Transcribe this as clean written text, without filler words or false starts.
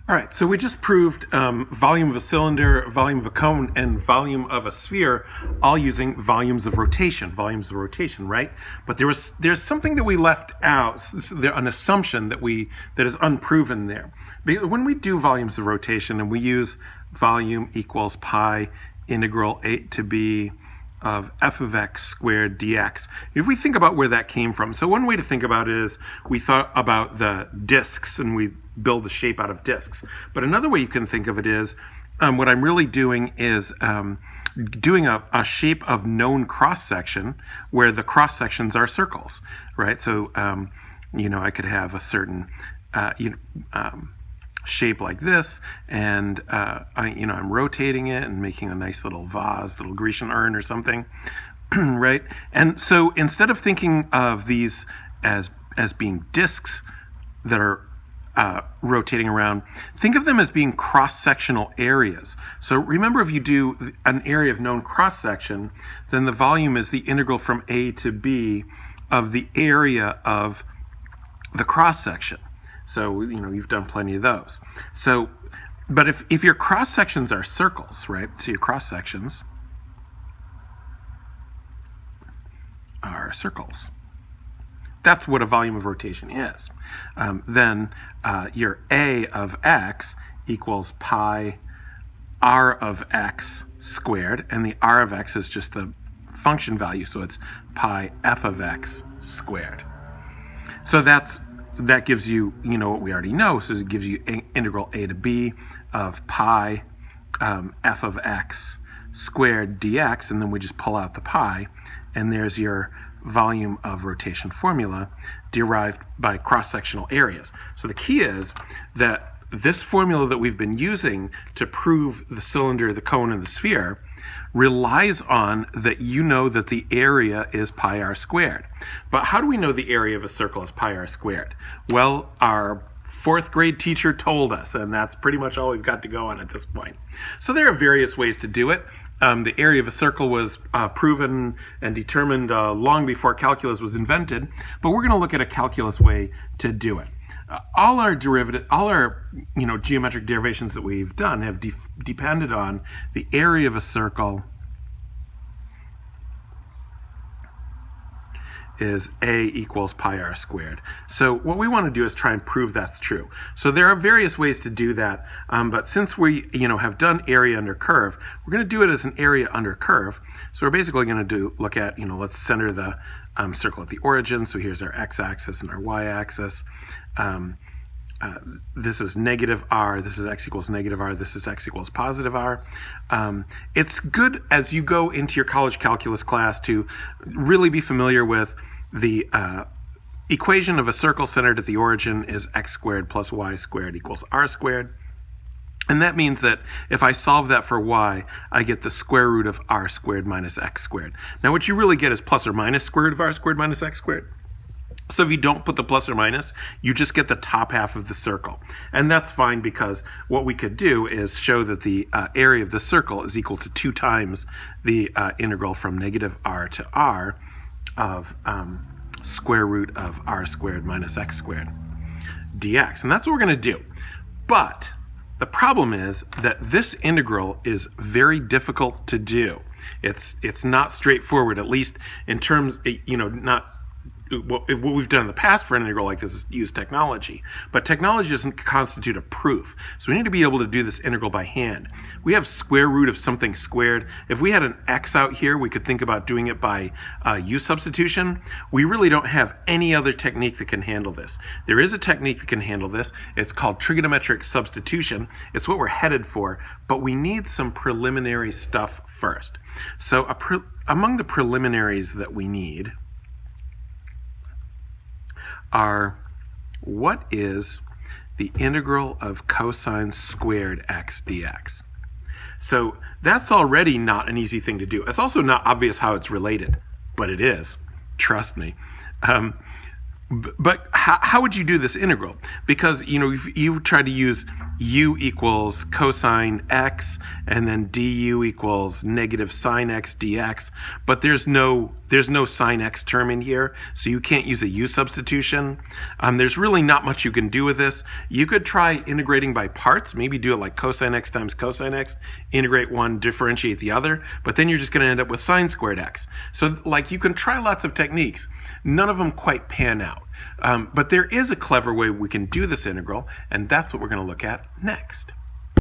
All right, so we just proved volume of a cylinder, volume of a cone, and volume of a sphere, all using volumes of rotation, right? But there's something that we left out, an assumption that is unproven there. When we do volumes of rotation and we use volume equals pi integral a to b of f of x squared dx. If we think about where that came from, so one way to think about it is we thought about the disks and we build the shape out of disks. But another way you can think of it is what I'm really doing is doing a shape of known cross-section where the cross-sections are circles, right? So, I could have a certain shape like this, and I'm rotating it and making a nice little vase, little Grecian urn or something, right? And so instead of thinking of these as being disks that are rotating around, think of them as being cross-sectional areas. So remember, if you do an area of known cross-section, then the volume is the integral from A to B of the area of the cross-section. So, you've done plenty of those. So, but if your cross-sections are circles, right? So your cross-sections are circles. That's what a volume of rotation is. Then your A of x equals pi r of x squared, and the r of x is just the function value, so it's pi f of x squared. So that gives you, what we already know. So it gives you integral a to b of pi f of x squared dx, and then we just pull out the pi, and there's your volume of rotation formula derived by cross-sectional areas. So the key is that this formula that we've been using to prove the cylinder, the cone, and the sphere relies on that that the area is pi r squared. But how do we know the area of a circle is pi r squared? Well, our fourth grade teacher told us, and that's pretty much all we've got to go on at this point. So there are various ways to do it. The area of a circle was proven and determined long before calculus was invented, but we're going to look at a calculus way to do it. All our geometric derivations that we've done have depended on the area of a circle is A equals pi r squared. So what we want to do is try and prove that's true. So there are various ways to do that, but since we have done area under curve, we're going to do it as an area under curve. So we're basically going to look at, let's center the circle at the origin. So here's our x-axis and our y-axis. This is negative r, this is x equals negative r, this is x equals positive r. It's good as you go into your college calculus class to really be familiar with the equation of a circle centered at the origin is x squared plus y squared equals r squared. And that means that if I solve that for y, I get the square root of r squared minus x squared. Now what you really get is plus or minus square root of r squared minus x squared. So if you don't put the plus or minus, you just get the top half of the circle. And that's fine, because what we could do is show that the area of the circle is equal to 2 times the integral from negative r to r of square root of r squared minus x squared dx. And that's what we're going to do. But the problem is that this integral is very difficult to do. It's not straightforward, at least in terms, not what we've done in the past for an integral like this is use technology, but technology doesn't constitute a proof. So we need to be able to do this integral by hand. We have square root of something squared. If we had an x out here, we could think about doing it by u substitution. We really don't have any other technique that can handle this. There is a technique that can handle this. It's called trigonometric substitution. It's what we're headed for, but we need some preliminary stuff first. So among the preliminaries that we need are, what is the integral of cosine squared x dx? So that's already not an easy thing to do. It's also not obvious how it's related, but it is, trust me. But how would you do this integral? Because if you try to use u equals cosine x, and then du equals negative sine x dx, but there's no sine x term in here, so you can't use a u substitution. There's really not much you can do with this. You could try integrating by parts, maybe do it like cosine x times cosine x, integrate one, differentiate the other, but then you're just going to end up with sine squared x. So like you can try lots of techniques. None of them quite pan out. But there is a clever way we can do this integral, and that's what we're going to look at next.